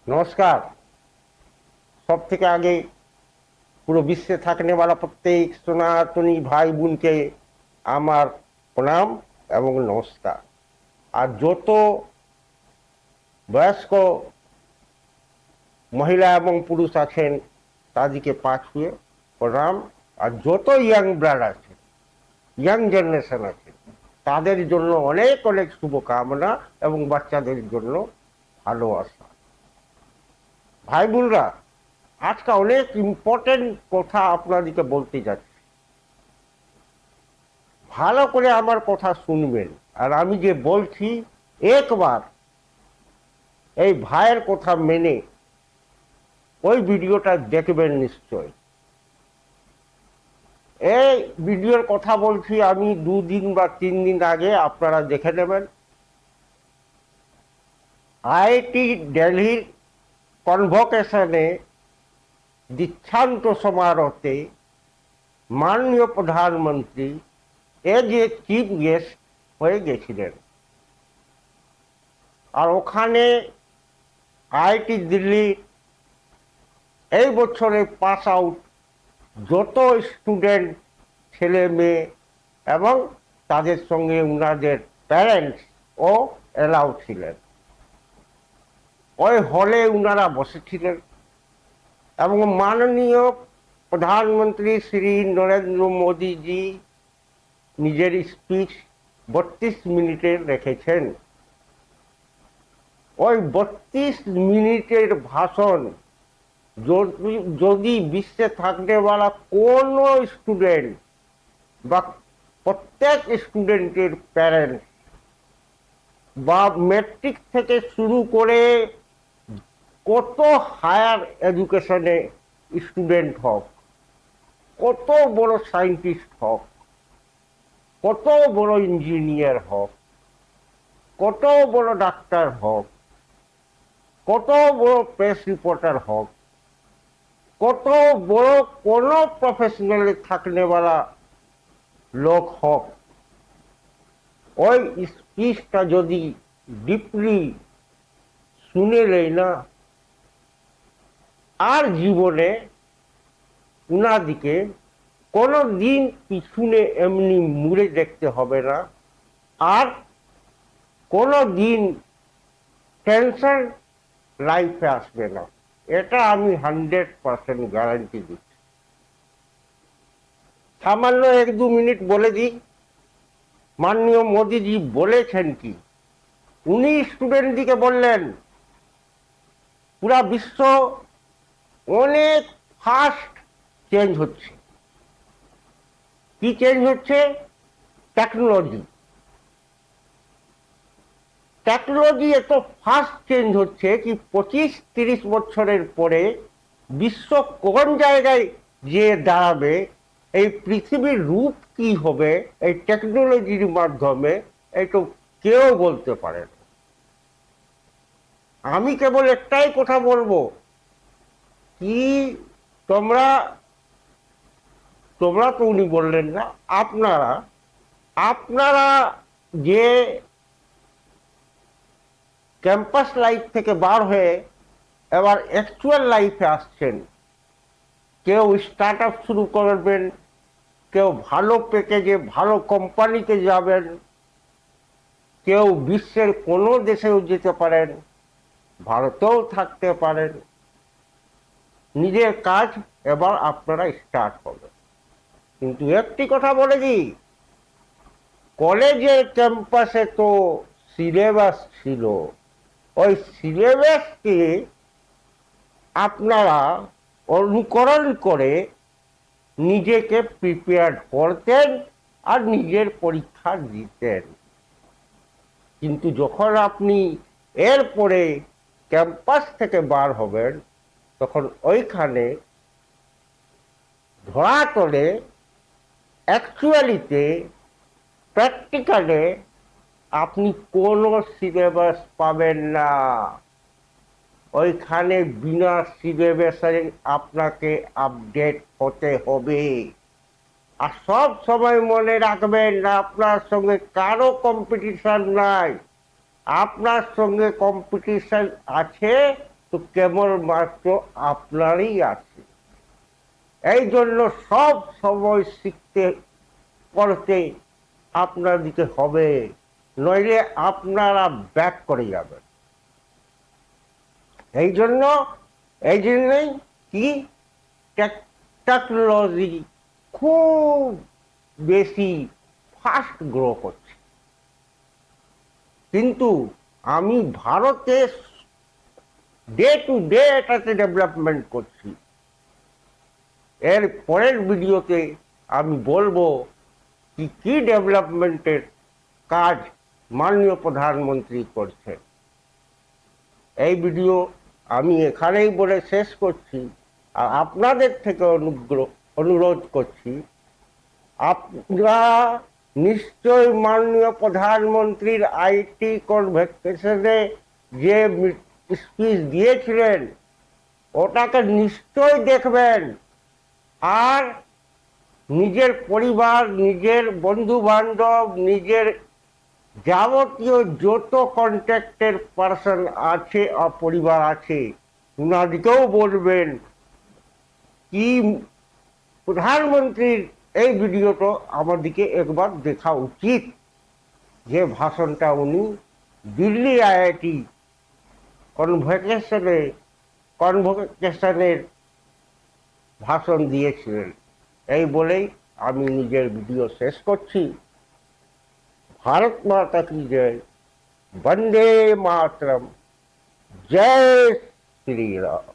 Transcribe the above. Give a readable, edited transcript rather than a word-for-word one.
नमस्कार। सब থেকে আগে পুরো বিশ্বে থাকने वाला প্রত্যেক সনাতনী ভাই বোনকে আমার প্রণাম এবং নমস্কার। আর যত বয়স্ক মহিলা এবং পুরুষ আছেন তাদেরকে পা ছুঁয়ে প্রণাম। আর যত ইয়াং ব্লাড আছে, ইয়াং জেনারেশন আছে, তাদের জন্য অনেক অনেক শুভকামনা এবং বাচ্চাদের জন্য ভালোবাসা। ভাই বোনরা, আজকে অনেক ইম্পর্টেন্ট কথা আপনাদেরকে বলতে যাচ্ছি। ভালো করে আমার কথা শুনবেন, আর আমি যে বলছি একবার এই ভাইয়ের কথা মেনে ওই ভিডিওটা দেখবেন নিশ্চয়। এই ভিডিওর কথা বলছি আমি 2 দিন বা 3 দিন আগে, আপনারা দেখে নেবেন। আইআইটি দিল্লির কনভোকেশনে দীক্ষান্ত সমারোহে মাননীয় প্রধানমন্ত্রী এজ এ চিফ গেস্ট হয়ে গেছিলেন। আর ওখানে আইআইটি দিল্লি এই বছরে পাস আউট যত স্টুডেন্ট, ছেলে মেয়ে এবং তাদের সঙ্গে ওনাদের প্যারেন্টস ও এলাউ ছিলেন। ওই হলে ওনারা বসেছিলেন এবং মাননীয় প্রধানমন্ত্রী শ্রী নরেন্দ্র মোদীজি নিজের স্পিচ 32 মিনিটের রেখেছেন। ওই 32 মিনিটের ভাষণ যদি বিশ্বে থাকতে वाला কোনো স্টুডেন্ট বা প্রত্যেক স্টুডেন্টের প্যারেন্টস বা মেট্রিক থেকে শুরু করে কত হায়ার এডুকেশনে স্টুডেন্ট হোক, কত বড় সায়েন্টিস্ট হোক, কত বড় ইঞ্জিনিয়ার হোক, কত বড় ডাক্তার হোক, কত বড় প্রেস রিপোর্টার হোক, কত বড় কোনো প্রফেশনালে থাকने वाला লোক হোক, ওই স্পিচটা যদি ডিপলি শুনে নেই না, আর জীবনে উনাদিকে কোনো দিন পিছনে এমনি মুড়ে দেখতে হবে না, আর কোনো দিন টেনশন লাইফে আসবে না। এটা আমি 100% গ্যারান্টি দিচ্ছি। সামান্য 1-2 মিনিট বলে দিই, মাননীয় মোদীজি বলেছেন কি। উনি স্টুডেন্টদিকে বললেন পুরা বিশ্ব অনেক ফাস্ট চেঞ্জ হচ্ছে। কি চেঞ্জ হচ্ছে? টেকনোলজি। টেকনোলজি এত ফাস্ট চেঞ্জ হচ্ছে কি 25-30 বছরের পরে বিশ্ব কোন জায়গায় যে দাঁড়াবে, এই পৃথিবীর রূপ কি হবে এই টেকনোলজির মাধ্যমে, এটা কেউ বলতে পারে না। আমি কেবল একটাই কথা বলবো কি, তোমরা তো উনি বললেন না, আপনারা যে ক্যাম্পাস লাইফ থেকে বার হয়ে এবার অ্যাকচুয়াল লাইফে আসছেন, কেউ স্টার্ট আপ শুরু করবেন, কেউ ভালো প্যাকেজে ভালো কোম্পানিতে যাবেন, কেউ বিশ্বের কোনো দেশেও যেতে পারেন, ভারতেও থাকতে পারেন। নিজের কাজ এবার আপনারা স্টার্ট হবে। কিন্তু একটি কথা বলে দিই, কলেজের ক্যাম্পাসে তো সিলেবাস ছিল, ওই সিলেবাসকে আপনারা অনুকরণ করে নিজেকে প্রিপেয়ার করতেন আর নিজের পরীক্ষা দিতেন। কিন্তু যখন আপনি এরপরে ক্যাম্পাস থেকে বার হবেন, তখন ওইখানে ধরাতলে অ্যাকচুয়ালিতে প্র্যাকটিক্যালে আপনি কোনো সিলেবাস পাবেন না। ওইখানে বিনা সিলেবাসে আপনাকে আপডেট হতে হবে। আর সব সময় মনে রাখবেন না, আপনার সঙ্গে কারো কম্পিটিশন নাই। আপনার সঙ্গে কম্পিটিশন আছে তো কেবলমাত্র আপনারই আছে। এই জন্য সব সময় শিখতে পড়তে আপনাদেরকে হবে, নইলে আপনারা ব্যাক করে যাবেন। এই জন্যই কি টেকনোলজি খুব বেশি ফাস্ট গ্রো করছে। কিন্তু আমি ভারতে ডে টু ডে এটাতে ডেভেলপমেন্ট করছি। এর পরের ভিডিওতে আমি বলবো কি ডেভেলপমেন্টের কাজ মাননীয় প্রধানমন্ত্রী করছেন। এই ভিডিও আমি এখানেই বলে শেষ করছি। আর আপনাদের থেকে অনুরোধ করছি, আপনারা নিশ্চয় মাননীয় প্রধানমন্ত্রীর আইটি কনভোকেশনে যে স্পিচ দিয়েছিলেন ওটাকে নিশ্চয় দেখবেন। আর নিজের পরিবার, নিজের বন্ধু বান্ধব, নিজের যাবতীয় যত কন্ট্যাক্টের পার্সন আছে আর পরিবার আছে উনাদিকেও বলবেন কি প্রধানমন্ত্রীর এই ভিডিওটা আমাদেরকে একবার দেখা উচিত, যে ভাষণটা উনি দিল্লি আইআইটি কনভোকেশনের ভাষণ দিয়েছিলেন। এই বলেই আমি নিজের ভিডিও শেষ করছি। भारत माता की जय, वंदे मातरम, जय श्री राम।